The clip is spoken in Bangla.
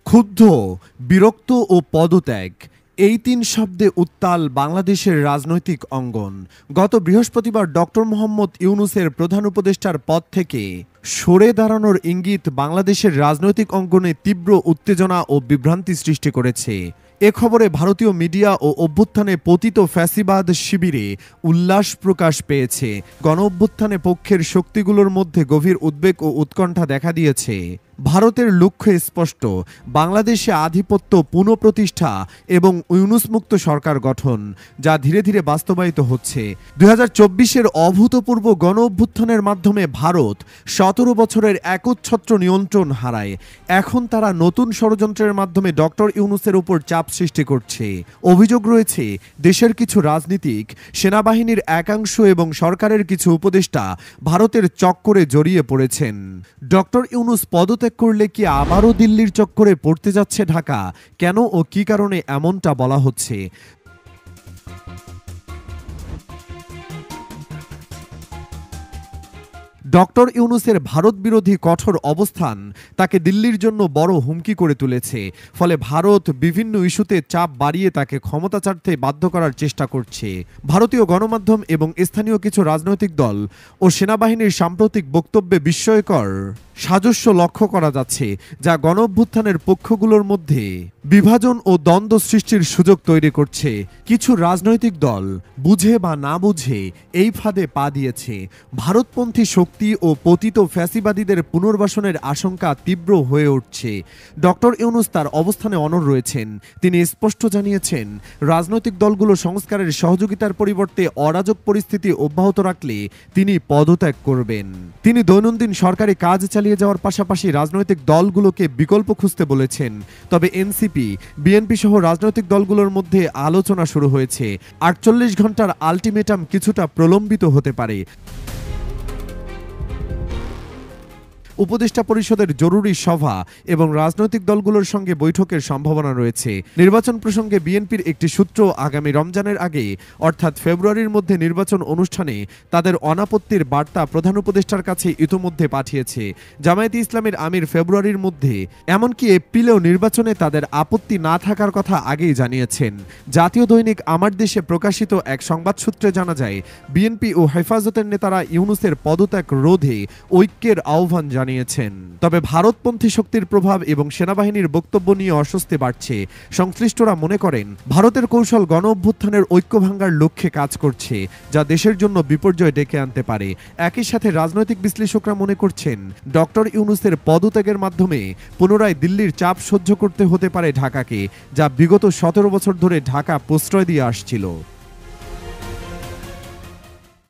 ক্ষুব্ধ, বিরক্ত ও পদত্যাগ, এই তিন শব্দে উত্তাল বাংলাদেশের রাজনৈতিক অঙ্গন। গত বৃহস্পতিবার ডক্টর মোহাম্মদ ইউনূসের প্রধান উপদেষ্টার পদ থেকে সরে দাঁড়ানোর ইঙ্গিত বাংলাদেশের রাজনৈতিক অঙ্গনে তীব্র উত্তেজনা ও বিভ্রান্তি সৃষ্টি করেছে। এ খবরে ভারতীয় মিডিয়া ও অভ্যুত্থানে পতিত ফ্যাসিবাদ শিবিরে উল্লাস প্রকাশ পেয়েছে। গণ অভ্যুত্থানে পক্ষের শক্তিগুলোর মধ্যে গভীর উদ্বেগ ও উৎকণ্ঠা দেখা দিয়েছে। ভারতের লক্ষ্য স্পষ্ট, বাংলাদেশে আধিপত্য পুনঃপ্রতিষ্ঠা এবং ইউনূসমুক্ত সরকার গঠন, যা ধীরে ধীরে বাস্তবায়িত হচ্ছে। 2024-এর অভূতপূর্ব গণ অভ্যুত্থানের মাধ্যমে ভারত 17 বছরের একচ্ছত্র নিয়ন্ত্রণ হারায়। এখন তারা নতুন ষড়যন্ত্রের মাধ্যমে ডক্টর ইউনূসের উপর চাপ সৃষ্টি করছে। অভিযোগ রয়েছে, দেশের কিছু রাজনীতিক, সেনাবাহিনীর একাংশ এবং সরকারের কিছু উপদেষ্টা ভারতের চক্করে জড়িয়ে পড়েছেন। ডক্টর ইউনূস পদত্যাগ করলে কি আবারও দিল্লির চক্করে পড়তে যাচ্ছে ঢাকা? কেন ও কি কারণে এমনটা বলা হচ্ছে? ডক্টর ইউনূসের ভারত বিরোধী কঠোর অবস্থান তাকে দিল্লির জন্য বড় হুমকি করে তুলেছে। ফলে ভারত বিভিন্ন ইস্যুতে চাপ বাড়িয়ে তাকে ক্ষমতা ছাড়তে বাধ্য করার চেষ্টা করছে। ভারতীয় গণমাধ্যম এবং স্থানীয় কিছু রাজনৈতিক দল ও সেনাবাহিনীর সাম্প্রতিক বক্তব্যে বিস্ময়কর সাজস্য লক্ষ্য করা যাচ্ছে, যা গণ অভ্যুত্থানের পক্ষগুলোর মধ্যে বিভাজন ও দ্বন্দ্ব সৃষ্টির সুযোগ তৈরি করছে। কিছু রাজনৈতিক দল বুঝে বা না বুঝে এই ফাঁদে পা দিয়েছে। ভারতপন্থী শক্তি ও পতিত ফ্যাসিবাদীদের পুনর্বাসনের আশঙ্কা তীব্র হয়ে উঠছে। ডক্টর ইউনূস তার অবস্থানে অনড় রয়েছেন। তিনি স্পষ্ট জানিয়েছেন, রাজনৈতিক দলগুলো সংস্কারের সহযোগিতার পরিবর্তে অরাজক পরিস্থিতি অব্যাহত রাখলে তিনি পদত্যাগ করবেন। তিনি দৈনন্দিন সরকারি কাজ চালিয়ে যাওয়ার পাশাপাশি রাজনৈতিক দলগুলোকে বিকল্প খুঁজতে বলেছেন। তবে এনসিপি, বিএনপি সহ রাজনৈতিক দলগুলোর মধ্যে আলোচনা শুরু হয়েছে। 48 ঘন্টার আলটিমেটাম কিছুটা প্রলম্বিত হতে পারে। উপদেষ্টা পরিষদের জরুরি সভা এবং রাজনৈতিক দলগুলোর সঙ্গে বৈঠকের সম্ভাবনা রয়েছে। নির্বাচন প্রসঙ্গে বিএনপির একটি সূত্র আগামী রমজানের আগে অর্থাৎ ফেব্রুয়ারির মধ্যে নির্বাচন অনুষ্ঠানে তাদের অনাপত্তির বার্তা প্রধান উপদেষ্টার কাছে ইতোমধ্যে পাঠিয়েছে। জামায়াতে ইসলামের আমির ফেব্রুয়ারির মধ্যে, এমনকি এপ্রিলেও নির্বাচনে তাদের আপত্তি না থাকার কথা আগেই জানিয়েছেন। জাতীয় দৈনিক আমার দেশে প্রকাশিত এক সংবাদ সূত্রে জানা যায়, বিএনপি ও হেফাজতের নেতারা ইউনূসের পদত্যাগ রোধে ঐক্যের আহ্বান জানিয়েছেন। তবে ভারতপন্থী শক্তির প্রভাব এবং সেনাবাহিনীর বক্তব্য নিয়ে অস্বস্তি বাড়ছে। সংশ্লিষ্টরা মনে করেন, ভারতের কৌশল গণ অভ্যুত্থানের ঐক্য ভাঙ্গার লক্ষ্যে কাজ করছে, যা দেশের জন্য বিপর্যয় ডেকে আনতে পারে। একই সাথে রাজনৈতিক বিশ্লেষকরা মনে করছেন, ডক্টর ইউনূসের পদত্যাগের মাধ্যমে পুনরায় দিল্লির চাপ সহ্য করতে হতে পারে ঢাকাকে, যা বিগত 17 বছর ধরে ঢাকা প্রশ্রয় দিয়ে আসছিল।